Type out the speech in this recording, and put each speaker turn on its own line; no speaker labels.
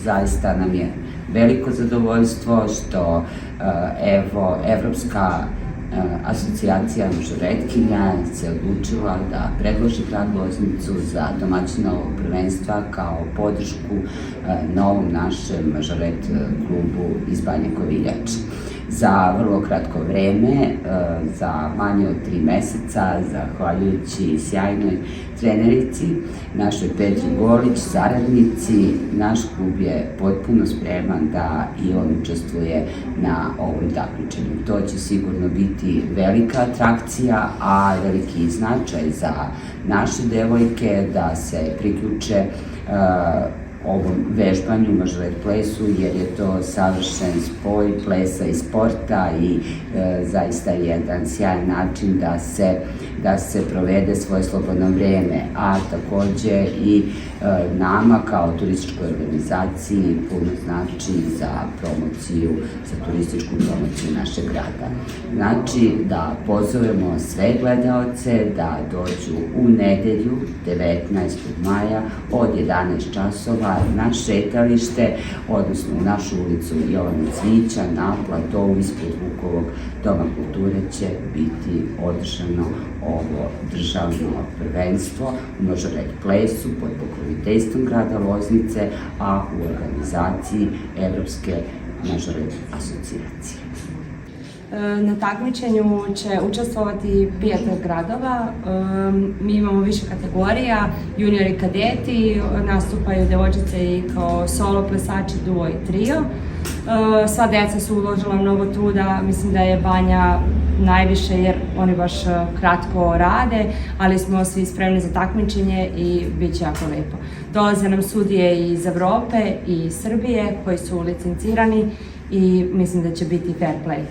zaista nam je veliko zadovoljstvo što Evropska asocijacija mažoretkinja se odlučila da predloži grad Loznicu za domaćina ovog prvenstva kao podršku novom našem mažoret klubu iz Banje Koviljače. Za vrlo kratko vreme, za manje od 3 meseca, zahvaljujući sjajnoj trenerici, našoj Petri Golić, saradnici, naš klub je potpuno spreman da i on učestvuje na ovom takmičenju. To će sigurno biti velika atrakcija, a veliki značaj za naše devojke da se priključe ovom vežbanju, mažoret plesu, jer je to savršen spoj plesa i sporta i zaista jedan sjajan način da se provede svoje slobodno vreme, a takođe i nama kao turističkoj organizaciji puno znači za turističku promociju našeg grada. Znači da pozovemo sve gledaoce da dođu u nedelju 19. maja od 11 časova na šetalište, odnosno u našu ulicu Jovana Cvića, na platovu ispred Vukovog doma kulture će biti održano ovo državno prvenstvo u mažoret plesu pod pokroviteljstvom grada Loznice, a u organizaciji Evropske mažoret asocijacije.
Na takmičenju će učestvovati 5 gradova. Mi imamo više kategorija, juniori i kadeti, nastupaju devojčice i kao solo plesači, duo i trio. Sva deca su uložila mnogo truda, mislim da je Banja najviše jer oni baš kratko rade, ali smo svi spremni za takmičenje i bit će jako lepo. Dolaze nam sudije iz Evrope i Srbije koji su licencirani i mislim da će biti fair play.